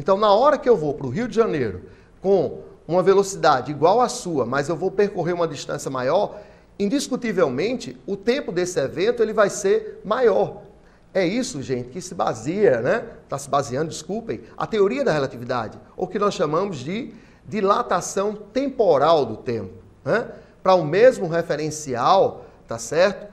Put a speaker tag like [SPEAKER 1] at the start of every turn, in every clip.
[SPEAKER 1] Então, na hora que eu vou para o Rio de Janeiro com uma velocidade igual à sua, mas eu vou percorrer uma distância maior, indiscutivelmente, o tempo desse evento ele vai ser maior. É isso, gente, que se baseia, né? Está se baseando, desculpem, a teoria da relatividade, ou que nós chamamos de dilatação temporal do tempo, né? Para o mesmo referencial, tá certo?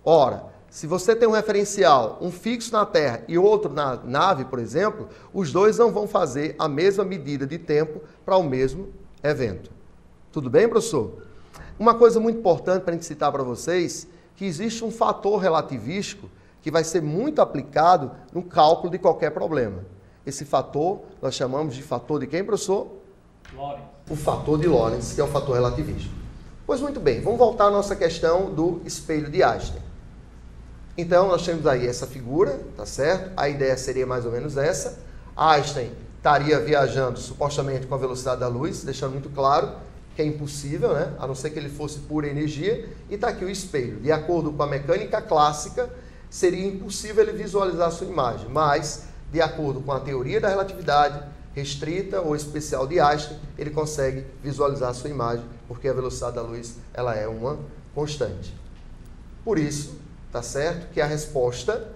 [SPEAKER 1] Ora, se você tem um referencial, um fixo na Terra e outro na nave, por exemplo, os dois não vão fazer a mesma medida de tempo para o mesmo evento. Tudo bem, professor? Uma coisa muito importante para a gente citar para vocês, que existe um fator relativístico que vai ser muito aplicado no cálculo de qualquer problema. Esse fator nós chamamos de fator de quem, professor?
[SPEAKER 2] Lorentz.
[SPEAKER 1] O fator de Lorentz, que é o fator relativístico. Pois muito bem, vamos voltar à nossa questão do espelho de Einstein. Então, nós temos aí essa figura, tá certo? A ideia seria mais ou menos essa. Einstein estaria viajando supostamente com a velocidade da luz, deixando muito claro que é impossível, né? A não ser que ele fosse pura energia. E está aqui o espelho. De acordo com a mecânica clássica, seria impossível ele visualizar a sua imagem, mas, de acordo com a teoria da relatividade restrita ou especial de Einstein, ele consegue visualizar a sua imagem, porque a velocidade da luz ela é uma constante. Por isso, tá certo? Que a resposta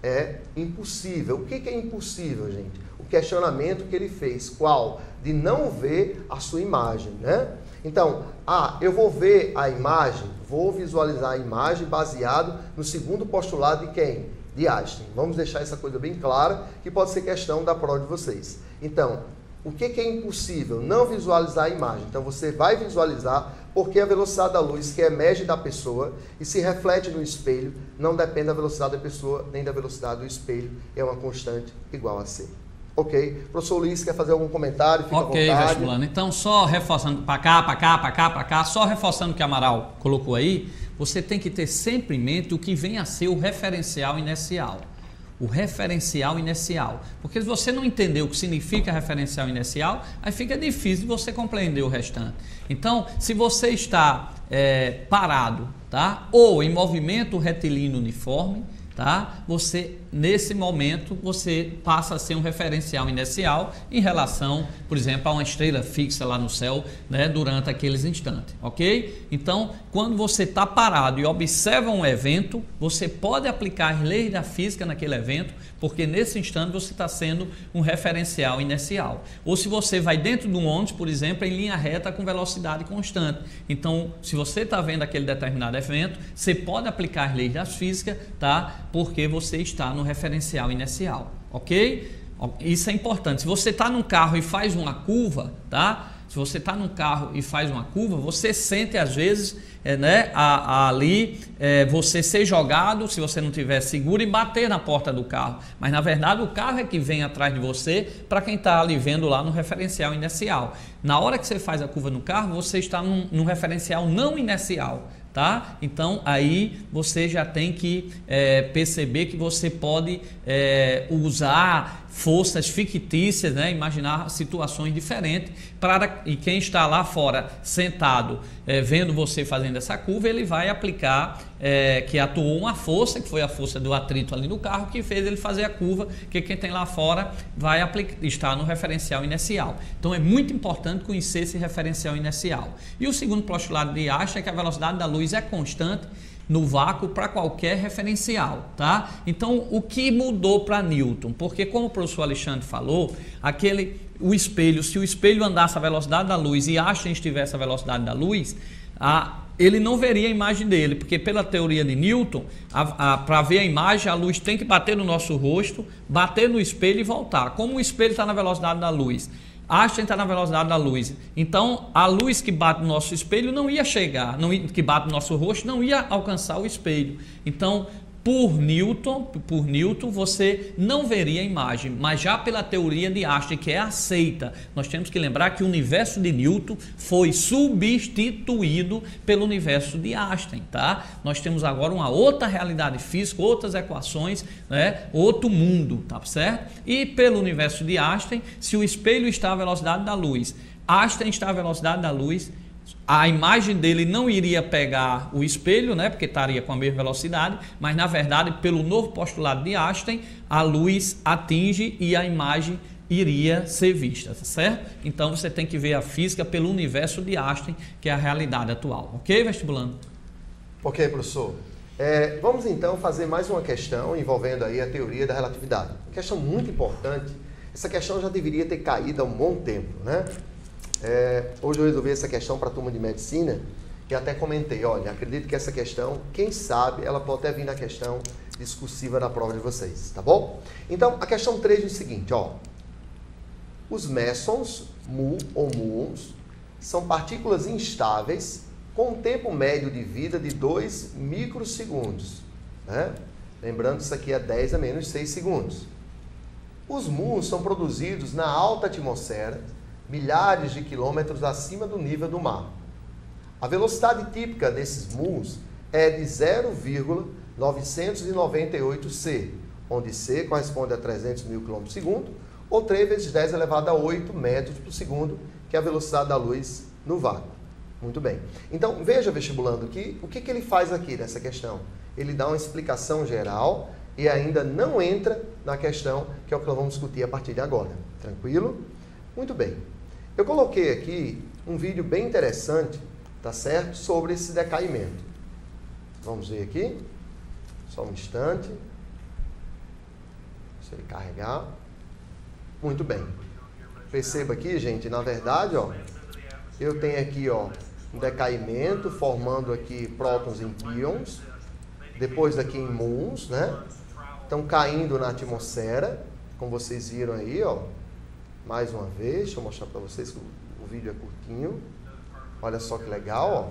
[SPEAKER 1] é impossível. O que é impossível, gente? O questionamento que ele fez, qual? De não ver a sua imagem, né? Então, eu vou ver a imagem, vou visualizar a imagem baseado no segundo postulado de quem? De Einstein. Vamos deixar essa coisa bem clara, que pode ser questão da prova de vocês. Então, o que é impossível? Não visualizar a imagem. Então, você vai visualizar porque a velocidade da luz que emerge da pessoa e se reflete no espelho não depende da velocidade da pessoa nem da velocidade do espelho. É uma constante igual a C. Ok? Professor Luiz, quer fazer algum comentário? Fica à vontade.
[SPEAKER 2] Ok, vestibulando. Então, só reforçando para cá, só reforçando o que Amaral colocou aí, você tem que ter sempre em mente o que vem a ser o referencial inercial. O referencial inercial. Porque se você não entender o que significa referencial inercial, aí fica difícil de você compreender o restante. Então, se você está parado, tá? Ou em movimento retilíneo uniforme, tá? Você, nesse momento, você passa a ser um referencial inercial em relação, por exemplo, a uma estrela fixa lá no céu, né, durante aqueles instantes, ok? Então, quando você está parado e observa um evento, você pode aplicar as leis da física naquele evento, porque nesse instante você está sendo um referencial inercial. Ou se você vai dentro de um ônibus, por exemplo, em linha reta com velocidade constante. Então, se você está vendo aquele determinado evento, você pode aplicar as leis da física, tá? Porque você está no referencial inercial, ok? Isso é importante. Se você está num carro e faz uma curva, tá? Se você está num carro e faz uma curva, você sente às vezes ali você ser jogado, se você não tiver seguro, e bater na porta do carro. Mas na verdade o carro é que vem atrás de você para quem está ali vendo lá no referencial inercial. Na hora que você faz a curva no carro, você está num referencial não inercial. Tá? Então aí você já tem que perceber que você pode usar forças fictícias, né? Imaginar situações diferentes e quem está lá fora sentado vendo você fazendo essa curva, ele vai aplicar que atuou uma força, que foi a força do atrito ali no carro, que fez ele fazer a curva, que quem tem lá fora vai estar no referencial inercial. Então é muito importante conhecer esse referencial inercial. E o segundo postulado de Einstein é que a velocidade da luz é constante no vácuo para qualquer referencial, tá? Então, o que mudou para Newton? Porque, como o professor Alexandre falou, o espelho, se o espelho andasse a velocidade da luz e Einstein estivesse a velocidade da luz, ele não veria a imagem dele, porque pela teoria de Newton, para ver a imagem, a luz tem que bater no nosso rosto, bater no espelho e voltar. Como o espelho está na velocidade da luz, Einstein está na velocidade da luz. Então, a luz que bate no nosso espelho não ia chegar, que bate no nosso rosto não ia alcançar o espelho. Então, por Newton, você não veria a imagem, mas já pela teoria de Einstein, que é aceita, nós temos que lembrar que o universo de Newton foi substituído pelo universo de Einstein, tá? Nós temos agora uma outra realidade física, outras equações, né? Outro mundo, tá certo? E pelo universo de Einstein, se o espelho está à velocidade da luz, Einstein está à velocidade da luz, a imagem dele não iria pegar o espelho, né, porque estaria com a mesma velocidade, mas na verdade, pelo novo postulado de Einstein, a luz atinge e a imagem iria ser vista, tá certo? Então você tem que ver a física pelo universo de Einstein, que é a realidade atual. Ok, vestibulando?
[SPEAKER 1] Ok, professor. Vamos então fazer mais uma questão envolvendo aí a teoria da relatividade. Uma questão muito importante. Essa questão já deveria ter caído há um bom tempo, né? Hoje eu resolvi essa questão para a turma de medicina e até comentei, olha, acredito que essa questão, quem sabe, ela pode até vir na questão discursiva da prova de vocês, tá bom? Então, a questão 3 diz o seguinte, ó. Os mesons, mu ou muons, são partículas instáveis com um tempo médio de vida de 2 microsegundos, né? Lembrando, isso aqui é 10 a menos 6 segundos. Os muons são produzidos na alta atmosfera, milhares de quilômetros acima do nível do mar. A velocidade típica desses muons é de 0,998 c, onde c corresponde a 300 mil km por segundo, ou 3 vezes 10 elevado a 8 metros por segundo, que é a velocidade da luz no vácuo. Muito bem. Então, veja, vestibulando, que o que ele faz aqui nessa questão? Ele dá uma explicação geral e ainda não entra na questão que é o que nós vamos discutir a partir de agora. Tranquilo? Muito bem. Eu coloquei aqui um vídeo bem interessante, tá certo? Sobre esse decaimento. Vamos ver aqui. Só um instante. Se ele carregar. Muito bem. Perceba aqui, gente, na verdade, ó, eu tenho aqui, ó, um decaimento formando aqui prótons em pions, depois aqui em muons, né? Estão caindo na atmosfera, como vocês viram aí, ó. Mais uma vez, deixa eu mostrar para vocês que o vídeo é curtinho. Olha só que legal, ó.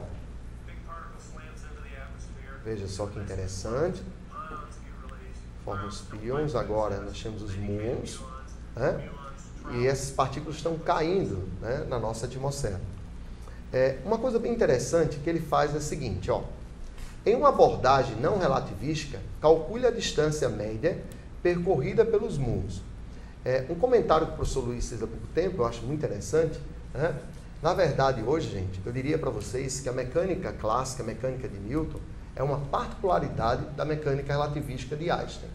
[SPEAKER 1] Veja só que interessante. Formam os pions, agora nós temos os muons, né? E essas partículas estão caindo, né, na nossa atmosfera. Uma coisa bem interessante que ele faz é a seguinte, ó. Em uma abordagem não relativística, calcule a distância média percorrida pelos muons. Um comentário que o professor Luiz fez há pouco tempo, eu acho muito interessante, né? Na verdade, hoje, gente, eu diria para vocês que a mecânica clássica, a mecânica de Newton, é uma particularidade da mecânica relativística de Einstein.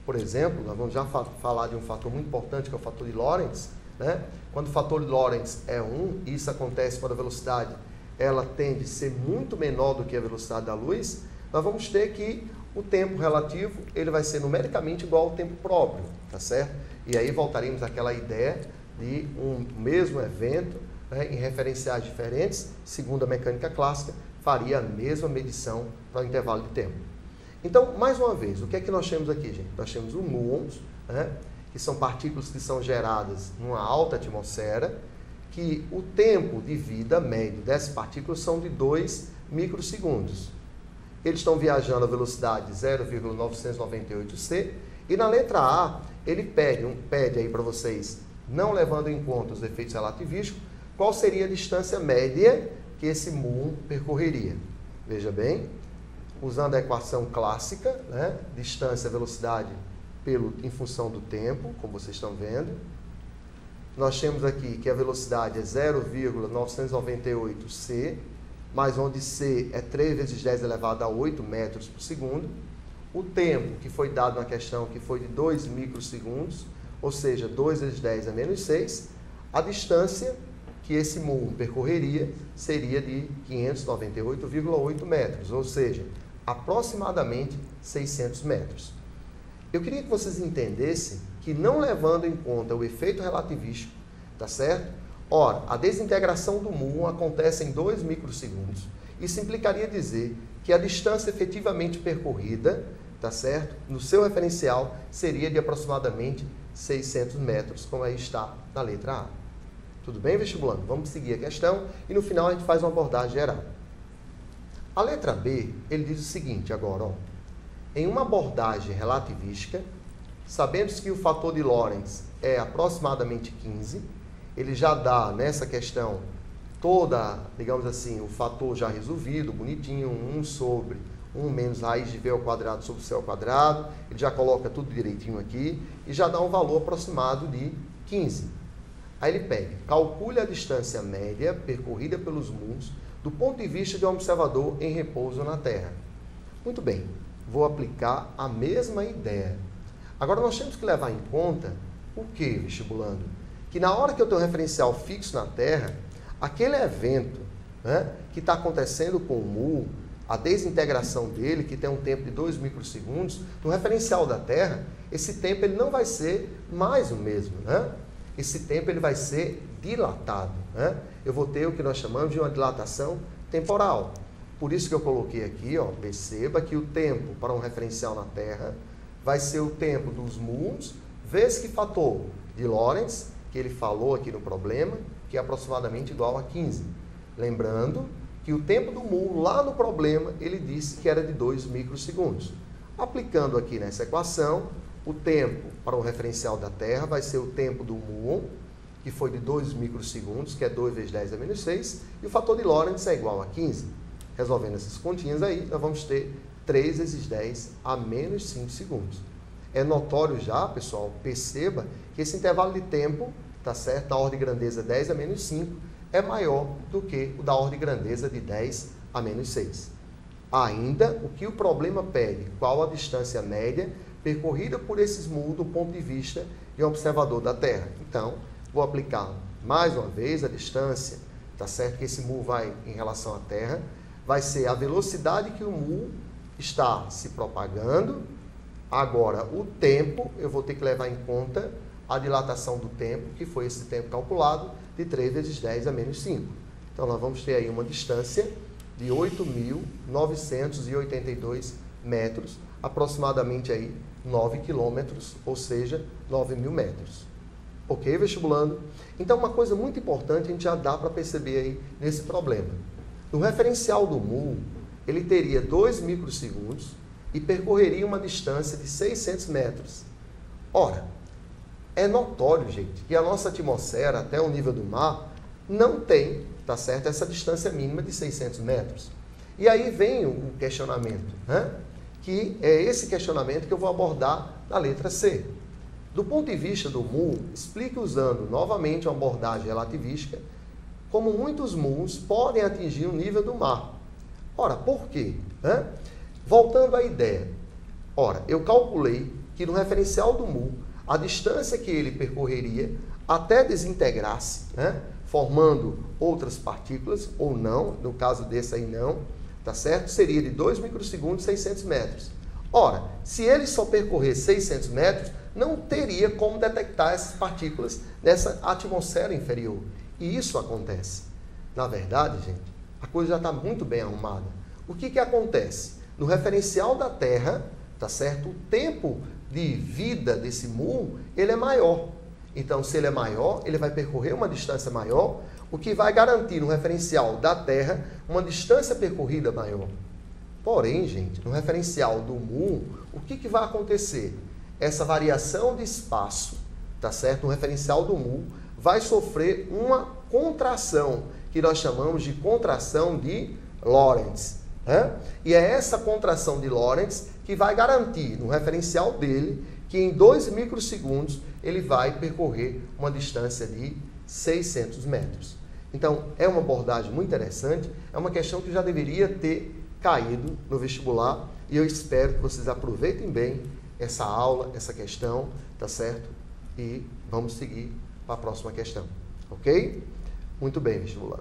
[SPEAKER 1] Por exemplo, nós vamos já falar de um fator muito importante, que é o fator de Lorentz, né? Quando o fator de Lorentz é 1, e isso acontece quando a velocidade ela tende a ser muito menor do que a velocidade da luz, nós vamos ter que o tempo relativo ele vai ser numericamente igual ao tempo próprio, tá certo? E aí voltaremos àquela ideia de um mesmo evento, né, em referenciais diferentes, segundo a mecânica clássica, faria a mesma medição para o intervalo de tempo. Então, mais uma vez, o que é que nós temos aqui, gente? Nós temos os muons, né, que são partículas que são geradas numa alta atmosfera, que o tempo de vida médio dessas partículas são de 2 microsegundos. Eles estão viajando a velocidade de 0,998 c, e na letra A, ele pede aí para vocês, não levando em conta os efeitos relativísticos, qual seria a distância média que esse muon percorreria. Veja bem, usando a equação clássica, né, distância, velocidade em função do tempo, como vocês estão vendo. Nós temos aqui que a velocidade é 0,998 c, mas onde c é 3 vezes 10 elevado a 8 metros por segundo. O tempo que foi dado na questão, que foi de 2 microsegundos, ou seja, 2 vezes 10 a menos 6. A distância que esse muon percorreria seria de 598,8 metros, ou seja, aproximadamente 600 metros. Eu queria que vocês entendessem que, não levando em conta o efeito relativístico, tá certo? Ora, a desintegração do muon acontece em 2 microsegundos. Isso implicaria dizer que a distância efetivamente percorrida, tá certo? No seu referencial, seria de aproximadamente 600 metros, como aí está na letra A. Tudo bem, vestibulando? Vamos seguir a questão e no final a gente faz uma abordagem geral. A letra B, ele diz o seguinte agora, ó. Em uma abordagem relativística, sabemos que o fator de Lorentz é aproximadamente 15, ele já dá nessa questão toda, digamos assim, o fator já resolvido, bonitinho, 1 sobre 1 menos raiz de v ao quadrado sobre c ao quadrado, ele já coloca tudo direitinho aqui e já dá um valor aproximado de 15. Aí ele pede, calcule a distância média percorrida pelos muons do ponto de vista de um observador em repouso na Terra. Muito bem, vou aplicar a mesma ideia. Agora nós temos que levar em conta O que, vestibulando? Que na hora que eu tenho um referencial fixo na Terra, aquele evento, né, que está acontecendo com o mu, a desintegração dele, que tem um tempo de 2 microsegundos, no referencial da Terra, esse tempo ele não vai ser mais o mesmo, né? Esse tempo ele vai ser dilatado, né? Eu vou ter o que nós chamamos de uma dilatação temporal. Por isso que eu coloquei aqui, ó, perceba que o tempo para um referencial na Terra vai ser o tempo dos muons vezes que fator de Lorentz, que ele falou aqui no problema, que é aproximadamente igual a 15. Lembrando que o tempo do muon lá no problema, ele disse que era de 2 microsegundos. Aplicando aqui nessa equação, o tempo para o referencial da Terra vai ser o tempo do muon, que foi de 2 microsegundos, que é 2 vezes 10 a menos 6, e o fator de Lorentz é igual a 15. Resolvendo essas continhas aí, nós vamos ter 3 vezes 10 a menos 5 segundos. É notório já, pessoal, perceba que esse intervalo de tempo, tá certo, da ordem de grandeza 10 a menos 5, é maior do que o da ordem de grandeza de 10 a menos 6. Ainda, o que o problema pede, qual a distância média percorrida por esses muons do ponto de vista de um observador da Terra. Então, vou aplicar mais uma vez a distância, tá certo, que esse muon vai em relação à Terra, vai ser a velocidade que o muon está se propagando. Agora, o tempo, eu vou ter que levar em conta a dilatação do tempo, que foi esse tempo calculado, de 3 vezes 10 a menos 5. Então, nós vamos ter aí uma distância de 8.982 metros, aproximadamente aí 9 quilômetros, ou seja, 9.000 metros. Ok, vestibulando? Então, uma coisa muito importante a gente já dá para perceber aí nesse problema. No referencial do muon, ele teria 2 microsegundos e percorreria uma distância de 600 metros. Ora, é notório, gente, que a nossa atmosfera, até o nível do mar, não tem, tá certo, essa distância mínima de 600 metros. E aí vem o questionamento, né? Que é esse questionamento que eu vou abordar na letra C. Do ponto de vista do muon, explique usando novamente uma abordagem relativística como muitos muons podem atingir o nível do mar. Ora, por quê? Voltando à ideia. Ora, eu calculei que no referencial do muon, a distância que ele percorreria até desintegrar-se, formando outras partículas, ou não, no caso desse aí não, tá certo? Seria de 2 microsegundos, 600 metros. Ora, se ele só percorrer 600 metros, não teria como detectar essas partículas nessa atmosfera inferior. E isso acontece. Na verdade, gente, a coisa já está muito bem arrumada. O que acontece? No referencial da Terra, tá certo? O tempo de vida desse muon, ele é maior. Então, se ele é maior, ele vai percorrer uma distância maior, o que vai garantir no referencial da Terra uma distância percorrida maior. Porém, gente, no referencial do muon, o que vai acontecer? Essa variação de espaço, tá certo? No referencial do muon, vai sofrer uma contração, que nós chamamos de contração de Lorentz. E é essa contração de Lorentz que vai garantir no referencial dele que em 2 microsegundos ele vai percorrer uma distância de 600 metros. Então, é uma abordagem muito interessante, é uma questão que já deveria ter caído no vestibular e eu espero que vocês aproveitem bem essa aula, essa questão, tá certo? E vamos seguir para a próxima questão, ok? Muito bem, vestibular.